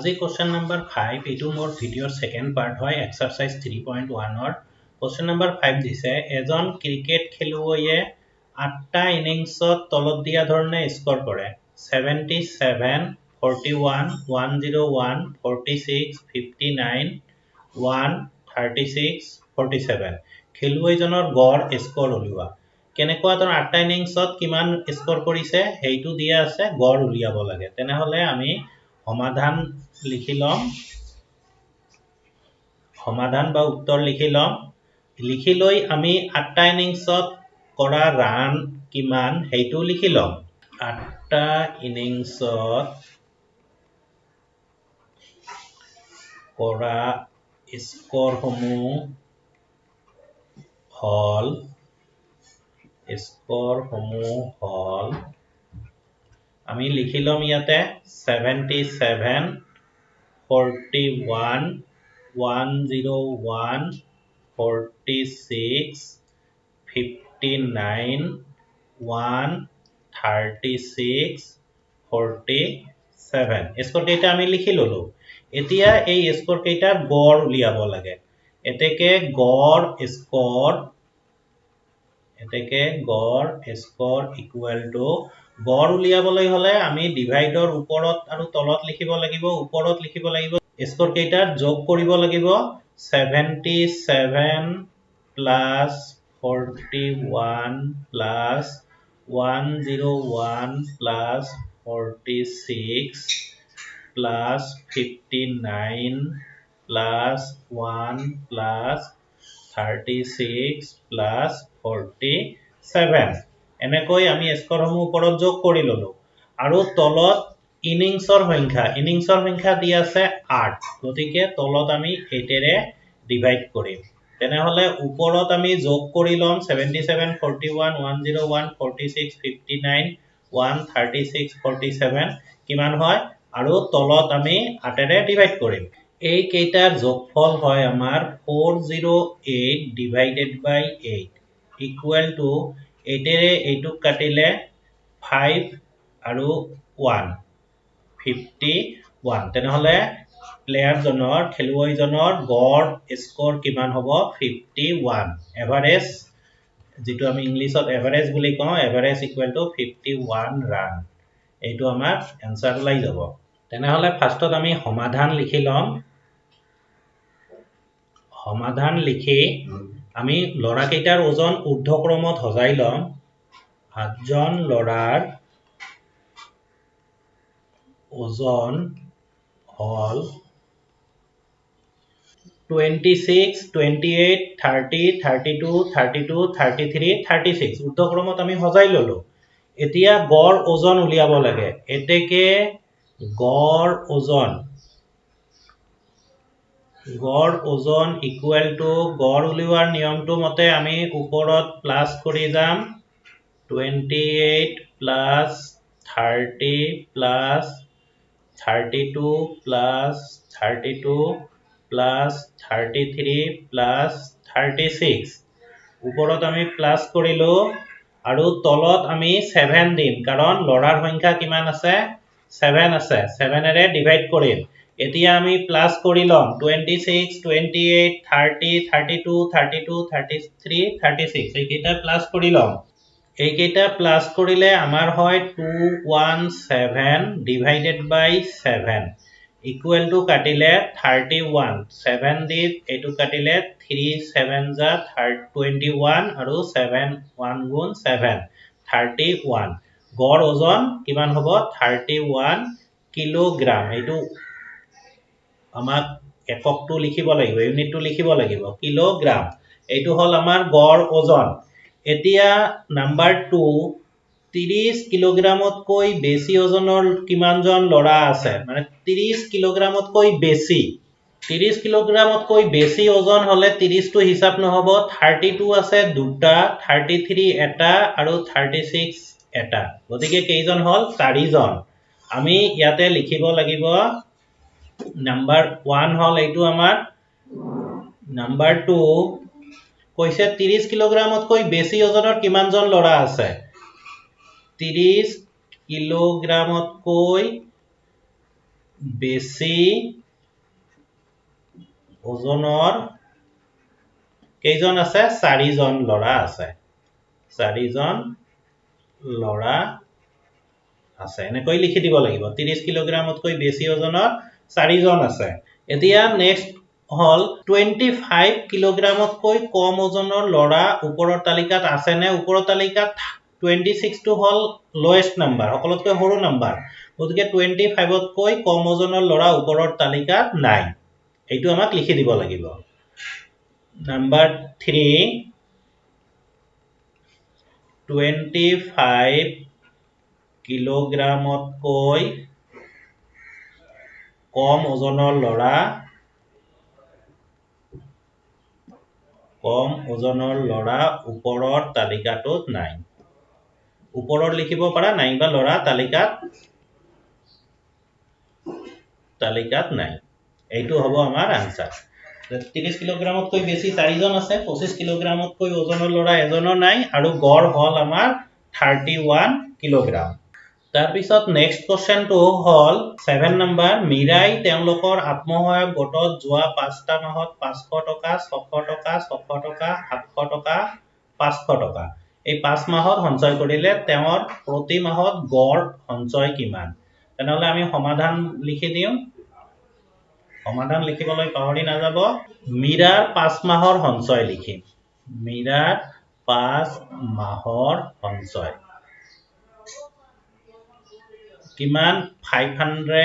আজি question number 5 এটো মোৰ ভিডিওৰ সেকেন্ড পাৰ্ট হয় এক্সাৰসাইজ 3.1 ৰ question number 5 দিছে এজন ক্ৰিকেট খেলুৱৈয়ে 8টা ইনিংছত তলত দিয়া ধৰণে স্কোৰ কৰে 77 41 101 46 59 136 47 খেলুৱৈজনৰ গড় স্কোৰ উলিওৱা কেনেকুৱা ধৰ 8টা ইনিংছত কিমান স্কোৰ কৰিছে হেইটো দিয়া আছে গড় উলিয়াব লাগে তেনেহলে আমি সমাধান লিখি লম সমাধান বা উত্তৰ লিখি লৈ আমি 8টা ইনিংছত কৰা ৰান কিমান হেইটো লিখি লম 8টা ইনিংছত কৰা স্কোৰ সমূহ হল আমি লিখি লম ইয়াতে 77 41 101 46 59 136 47 স্কোৰ কেইটা আমি লিখি ললো এতিয়া এই স্কোৰ কেইটাৰ গড় উলিয়াব লাগে এতেকে গড় স্কোৰ ইকুৱেল টু গড় উলিয়াবলৈ হলে আমি ডিভাইডৰ ওপৰত আৰু তলত লিখিব লাগিব ওপৰত লিখিব লাগিব স্কোৰ কেইটাৰ যোগ কৰিব লাগিব 77 plus 41 plus 101 plus 46 plus 59 plus 1 plus 36 plus 47 এনেকৈ আমি স্কোৰসমূহ ওপৰত যোগ কৰি ললো আৰু তলত ইনিংছৰ সংখ্যা দি আছে 8 গতিকে তলত আমি 8 এৰে ডিভাইড কৰিম তেনেহলে ওপৰত আমি যোগ কৰি লম 77 41 101 46 59 136 47 কিমান হয় আৰু তলত আমি 8 এৰে ডিভাইড কৰিম এই কেইটাৰ যোগফল হয় আমাৰ 408 divided by 8 equal to 8 এৰে 8 কাটিলে 5 আৰু 1 51 তেনেহলে প্লেয়াৰজনৰ খেলুৱৈজনৰ গড় স্কোৰ কিমান হ'ব 51 এভাৰেজ যেটো আমি ইংলিছত এভাৰেজ বুলি কওঁ এভাৰেজ ইকুৱেল টু 51 ৰান এইটো আমাৰ আনসাৰ ওলাই যাব তেনেহলে ফাৰ্ষ্টত আমি সমাধান লিখি লম সমাধান লিখি আমি লৰা কেইটাৰ ওজন ঊৰ্ধ্বক্ৰমত সজাই লম 8জন লৰাৰ ওজন হল 26 28 30 32 32 33 36 ঊৰ্ধ্বক্ৰমত আমি সজাই ললো এতিয়া গড় ওজন উলিয়াব লাগে এতেকে গড় ওজন ইকুৱেল টু গড় উলিওৱাৰ নিয়মটো মতে আমি ওপৰত প্লাস কৰি যাম 28 plus 30 plus 32 plus 32 plus 33 plus 36 ওপৰত আমি প্লাস কৰিলো আৰু তলত আমি 7 দিম কাৰণ লৰাৰ সংখ্যা কিমান আছে 7 আছে 7 এৰে ডিভাইড কৰিম এতিয়া আমি প্লাস কৰি লম 26 28 30 32 32 33 36 এইকেইটা প্লাস কৰি লম এইকেইটা প্লাস কৰিলে আমাৰ হয় 217 divided by 7 equal to কাটিলে 31 7 দি এটো কাটিলে 3 7 যা 21 আৰু 7 1 গুণ 7 31 গড় ওজন কিমান হ'ব 31 কিলোগ্ৰাম এইটো আমাক এককটো লিখিব লাগিব ইউনিটটো লিখিব লাগিব কিলোগ্ৰাম এইটো হল আমাৰ গড় ওজন এতিয়া নাম্বাৰ 2 30 কিলোগ্ৰামতকৈ বেছি ওজনৰ কিমানজন লৰা আছে মানে 30 কিলোগ্ৰামতকৈ বেছি ওজন হলে 30 টো হিসাব নহব 32 আছে দুটা 33 এটা আৰু 36 এটা গতিকে কেইজন হল 4 জন আমি ইয়াতে লিখিব লাগিব নাম্বাৰ 1 হল এইটো আমাৰ নাম্বাৰ 2 কৈছে 30 কিলোগ্ৰামতকৈ বেছি ওজনৰ কিমানজন লৰা আছে 30 কিলোগ্ৰামতকৈ বেছি ওজনৰ কেইজন আছে 4 জন ল'ৰা আছে 4 জন ল'ৰা আছে এনেকৈ লিখি দিব লাগিব 30 কিলোগ্ৰামতকৈ বেছি ওজনৰ 4 জন আছে এতিয়া নেক্সট হল 25 কিলোগ্ৰামতকৈ কম ওজনৰ ল'ৰা ওপৰৰ তালিকাত আছে নে ওপৰৰ তালিকাত 26 টো হল লোয়েষ্ট নাম্বাৰ সকলোতকৈ সৰু নাম্বাৰ গতিকে 25 তকৈ কম ওজনৰ ল'ৰা ওপৰৰ তালিকাত নাই এইটো আমাক লিখি দিব লাগিব নাম্বাৰ 3 25 কিলোগ্ৰামতকৈ কম ওজনৰ ল'ৰা ওপৰৰ তালিকাটোত নাই ওপৰৰ লিখিব পাৰা নাইবা ল'ৰা তালিকাত নাই এইটো হ'ব আমাৰ আনসাৰ 30 কিলোগ্ৰামতকৈ বেছি 4 জন আছে 25 কিলোগ্ৰামতকৈ ওজনৰ ল'ৰা এজনৰ নাই আৰু গড় হল আমাৰ 31 কিলোগ্ৰাম তাৰ পিছত নেক্সট কোৱেশ্চনটো হল 7 নম্বৰ মিৰাই তেওঁলোকৰ আত্মসহায়ক গোটত যোৱা 5টা মাহত 500 টকা 600 টকা 600 টকা 700 টকা 500 টকা এই 5 মাহত সঞ্চয় কৰিলে তেওঁৰ প্ৰতি মাহত গড় সঞ্চয় কিমান তেনেহলে আমি সমাধান লিখি দিওঁ সমাধান লিখিবলৈ পাহৰি নাযাব মিৰাৰ 5 মাহৰ সঞ্চয় লিখিম মিৰাৰ 5 মাহৰ সঞ্চয় কিমান 500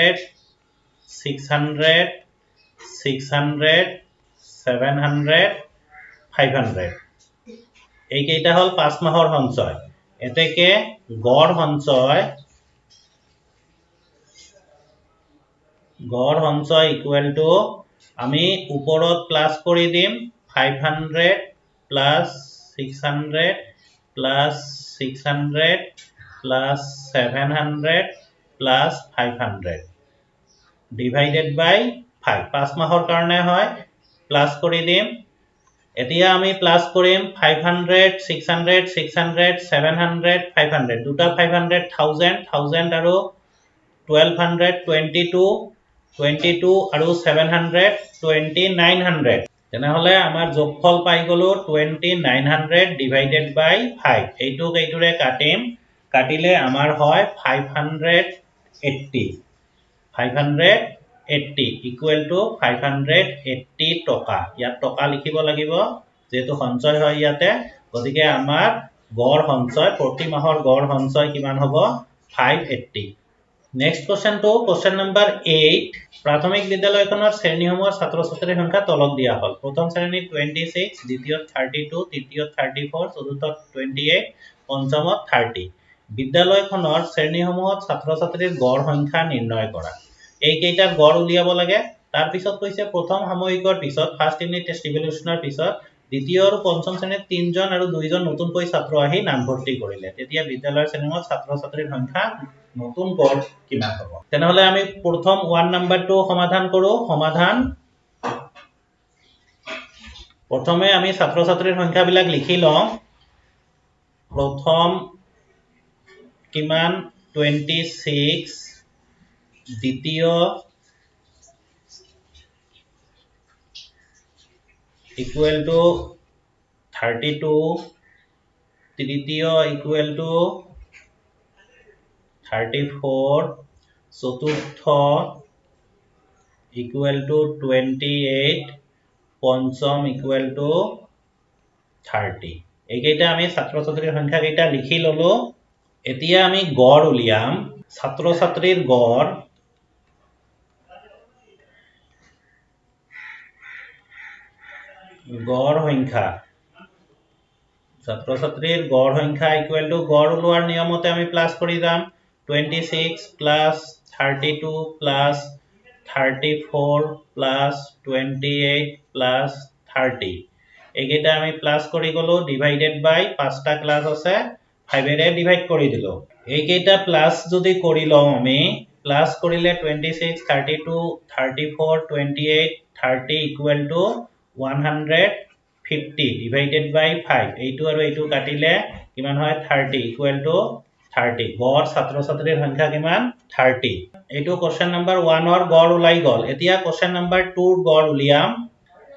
600 600 700 500 এই কেইটা হল 5 মাহৰ সঞ্চয় এতেকে গড় সঞ্চয় ইকুৱেল টু আমি ওপৰত প্লাস কৰি দিম 500 plus 600 plus 600 plus 700 plus 500 divided by 5 5 মাহৰ কাৰণে হয় প্লাস কৰি দিম এতিয়া আমি প্লাস কৰিম 500 600 600 700 500 দুটা 500 1000 আৰু 1200 22 আৰু 700 2900 তেনেহলে আমাৰ যোগফল পাই গলো 2900 ডিভাইডেড বাই 5 এইটো এইটোৰে কাটিম কাটিলে আমাৰ হয় 580 ইকুৱেল টু 580 টকা ইয়াত টকা লিখিব লাগিব যেহেতু সঞ্চয় হয় ইয়াতে গতিকে আমাৰ গড় সঞ্চয় প্ৰতি মাহৰ গড় সঞ্চয় কিমান হ'ব 580 নেক্সট কোৱেশ্চন নম্বৰ 8 প্ৰাথমিক বিদ্যালয়খনৰ শ্ৰেণীসমূহৰ ছাত্ৰ-ছাত্ৰীৰ সংখ্যা তলত দিয়া হল প্ৰথম শ্ৰেণীত 26 দ্বিতীয়ত 32 তৃতীয়ত 34 চতুৰ্থত 28 পঞ্চমত 30 বিদ্যালয়খনৰ শ্ৰেণীসমূহত ছাত্ৰ-ছাত্ৰীৰ গড় সংখ্যা নিৰ্ণয় কৰা এই কেইটাৰ গড় উলিয়াব লাগে তাৰ পিছত কৈছে প্ৰথম সাময়িকৰ পিছত ফাৰ্স্ট ইউনিট টেষ্ট ইভ্যালুয়েশনৰ পিছত দ্বিতীয় আৰু পঞ্চম শ্ৰেণীত 3 জন আৰু 2 জন নতুনকৈ ছাত্ৰ আহি নামভৰ্তি কৰিলে তেতিয়া বিদ্যালয়ৰ শ্ৰেণীসমূহত ছাত্ৰ-ছাত্ৰীৰ সংখ্যা নতুন গড় কিমান হ'ব তেনেহলে আমি প্ৰথম 1 নম্বৰটো সমাধান কৰো সমাধান প্ৰথমে আমি ছাত্ৰ-ছাত্ৰীৰ সংখ্যাবিলাক লিখি লওঁ প্ৰথম কিমান 26 দ্বিতীয় equal to 32 তৃতীয় equal to 34 চতুৰ্থ equal to 28 পঞ্চম equal to 30 এইকেইটা আমি ছাত্ৰ-ছাত্ৰীৰ সংখ্যা কেইটা লিখি ললো এতিয়া আমি গড় উলিয়াম ছাত্ৰ-ছাত্ৰীৰ গড় সংখ্যা ছাত্ৰ-ছাত্ৰীৰ গড় সংখ্যা ইকুৱেল টু গড় উলোৱাৰ নিয়মতে আমি প্লাস কৰি যাম 26 প্লাস 32 প্লাস 34 প্লাস 28 প্লাস 30 এইকেইটা আমি প্লাস কৰি গলো ডিভাইডেড বাই 5টা ক্লাস আছে 5 এৰে ডিভাইড কৰি দিলো এইকেইটা প্লাস যদি কৰি লওঁ আমি প্লাস কৰিলে 26 32 34 28 30 ইকুৱেল টু 150 divided by 5 এইটো আৰু এইটো কাটিলে কিমান হয় 30 equal to 30 গড় ছাত্ৰ ছাত্ৰীৰ সংখ্যা কিমান 30 এইটো কোশ্চেন নম্বৰ 1 ৰ গড় ওলাই গল এতিয়া কোশ্চেন নম্বৰ 2 ৰ গড় উলিয়াম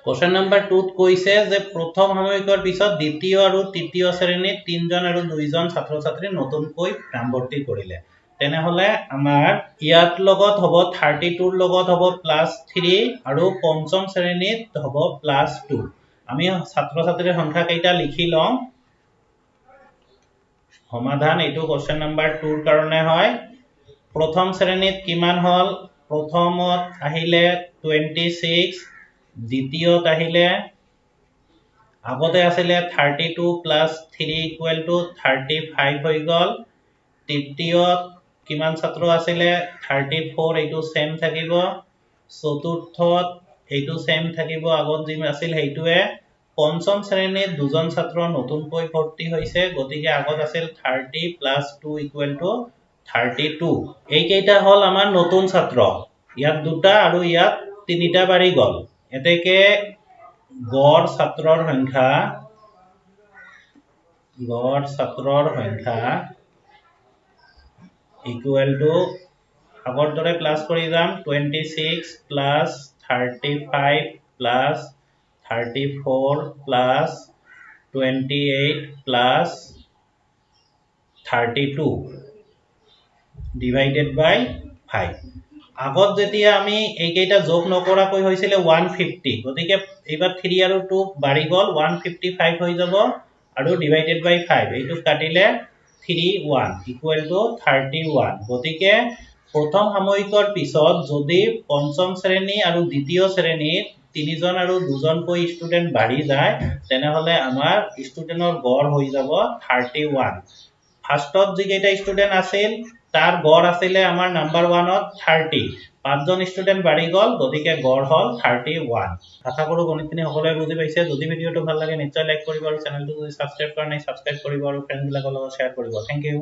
কোশ্চেন নম্বৰ 2 ত কৈছে যে প্ৰথম সাময়িকৰ পিছত দ্বিতীয় আৰু তৃতীয় শ্ৰেণীত 3 জন আৰু 2 জন ছাত্ৰ ছাত্ৰী নতুনকৈ নামভৰ্তি কৰিলে তেনেহলে আমাৰ ইয়াত লগত হ'ব 32 ৰ লগত হ'ব +3 আৰু পঞ্চম শ্ৰেণীত হ'ব +2 আমি ছাত্ৰ ছাত্ৰীৰ সংখ্যা কেইটা লিখি লম সমাধান এইটো কোশ্চেন নম্বৰ 2 ৰ কাৰণে হয় প্ৰথম শ্ৰেণীত কিমান হল প্ৰথমত আহিলে 26 দ্বিতীয়ত আহিলে আগতে আছিল 32 + 3 = 35 হৈ গল তৃতীয়ত কিমান ছাত্ৰ আছিল 34 এইটো সেম থাকিব চতুৰ্থত এইটো সেম থাকিব আগত যি আছিল হেইটোৱে পঞ্চম শ্ৰেণীত দুজন ছাত্ৰ নতুনকৈ ভৰ্তি হৈছে গতিকে আগত আছিল 30 + 2 = 32 এই কেইটা হল আমাৰ নতুন ছাত্ৰ ইয়াত দুটা আৰু ইয়াত তিনিটা বাঢ়ি গল এতেকে গড় ছাত্ৰৰ সংখ্যা আগৰ দৰে প্লাস কৰি যাম 26 + 35 + 34 + 28 + 32 divided by 5 আগত যেতিয়া আমি এই কেইটা যোগ নকৰাকৈ হৈছিল 150 গতিকে এবাৰ 3 আৰু 2 বাঢ়ি গল 155 হৈ যাব আৰু divided by 5 এইটো কাটিলে 31 = 31 গতিকে প্ৰথম সাময়িকৰ পিছত যদি পঞ্চম শ্ৰেণী আৰু দ্বিতীয় শ্ৰেণীত 3 জন আৰু 2 জনকৈ ষ্টুডেন্ট বাঢ়ি যায় তেনেহলে আমাৰ ষ্টুডেন্টৰ গড় হৈ যাব 31 ফাৰ্ষ্টত যি কেইটা ষ্টুডেন্ট আছিল তাৰ গড় আছিল আমাৰ নাম্বাৰ 1 ত 30 পাঁচজন ষ্টুডেন্ট বাঢ়ি গল গতিকে গড় হল 31 আশা কৰো গণিতখিনি সকলোৱে বুজি পাইছে যদি ভিডিওটো ভাল লাগে নিশ্চয় লাইক কৰিব আৰু চেনেলটো যদি সাবস্ক্ৰাইব কৰা নাই সাবস্ক্ৰাইব কৰিব আৰু ফ্ৰেন্ডবিলাকৰ লগত শেয়াৰ কৰিব থ্যাংক ইউ